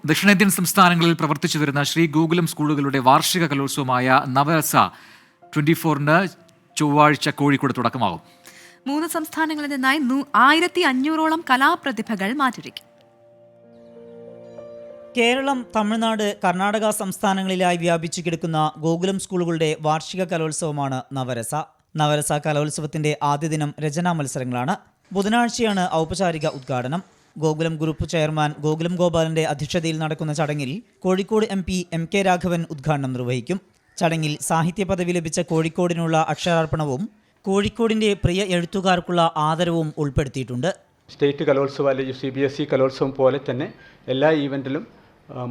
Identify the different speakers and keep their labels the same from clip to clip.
Speaker 1: ദക്ഷിണേന്ത്യൻ സംസ്ഥാനങ്ങളിൽ പ്രവർത്തിച്ചു വരുന്ന ശ്രീ ഗോകുലം സ്കൂളുകളുടെ വാർഷിക കലോത്സവമായ നവരസ 24-ന് ചൊവ്വാഴ്ച കോഴിക്കോട് തുടക്കമാകും.
Speaker 2: 3 സംസ്ഥാനങ്ങളിൽ നിന്നായി 1500ഓളം കലാപ്രതിഭകൾ മാറ്റുരയ്ക്കും.
Speaker 3: കേരളം, തമിഴ്നാട്, കർണാടക സംസ്ഥാനങ്ങളിലായി വ്യാപിച്ചു കിടക്കുന്ന ഗോകുലം സ്കൂളുകളുടെ വാർഷിക കലോത്സവമാണ് നവരസ. നവരസ കലോത്സവത്തിന്റെ ആദ്യ ദിനം രചനാ മത്സരങ്ങളാണ്. ബുധനാഴ്ചയാണ് ഔപചാരിക ഉദ്ഘാടനം. ഗോകുലം ഗ്രൂപ്പ് ചെയർമാൻ ഗോകുലം ഗോപാലന്റെ അധ്യക്ഷതയിൽ നടക്കുന്ന ചടങ്ങിൽ കോഴിക്കോട് MP MK രാഘവൻ ഉദ്ഘാടനം നിർവഹിക്കും. ചടങ്ങിൽ സാഹിത്യ പദവി ലഭിച്ച കോഴിക്കോടിനുള്ള അക്ഷരാർപ്പണവും കോഴിക്കോടിന്റെ പ്രിയ എഴുത്തുകാർക്കുള്ള ആദരവും ഉൾപ്പെടുത്തിയിട്ടുണ്ട്.
Speaker 4: സ്റ്റേറ്റ് കലോത്സവം അല്ലെങ്കിൽ CBSE കലോത്സവം പോലെ തന്നെ എല്ലാ ഈവൻറ്റിലും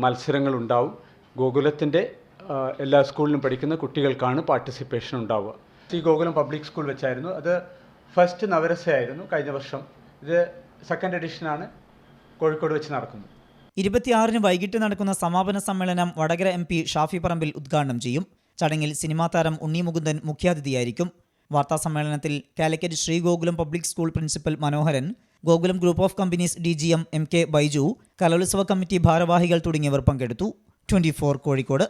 Speaker 4: മത്സരങ്ങളുണ്ടാവും. ഗോകുലത്തിൻ്റെ എല്ലാ സ്കൂളിലും പഠിക്കുന്ന കുട്ടികൾക്കാണ് പാർട്ടിസിപ്പേഷൻ ഉണ്ടാവുക. ഈ ഗോകുലം പബ്ലിക് സ്കൂൾ വെച്ചായിരുന്നു. അത് ഫസ്റ്റ് നവരസയായിരുന്നു കഴിഞ്ഞ വർഷം. ഇത് സെക്കൻഡ് എഡിഷനാണ് കോഴിക്കോട് വെച്ച് നടക്കുന്നത്.
Speaker 3: 26-ന് വൈകിട്ട് നടക്കുന്ന സമാപന സമ്മേളനം വടകര MP ഷാഫി പറമ്പിൽ ഉദ്ഘാടനം ചെയ്യും. ചടങ്ങിൽ സിനിമാ താരം ഉണ്ണി മുകുന്ദൻ മുഖ്യാതിഥിയായിരിക്കും. വാർത്താ സമ്മേളനത്തിൽ Calicut Shri Gokulam public school principal Manoharan, Gokulam group of companies DGM MK Baiju, കലോത്സവ കമ്മിറ്റി ഭാരവാഹികൾ തുടങ്ങിയവർ പങ്കെടുത്തു. 24 കോഴിക്കോട്.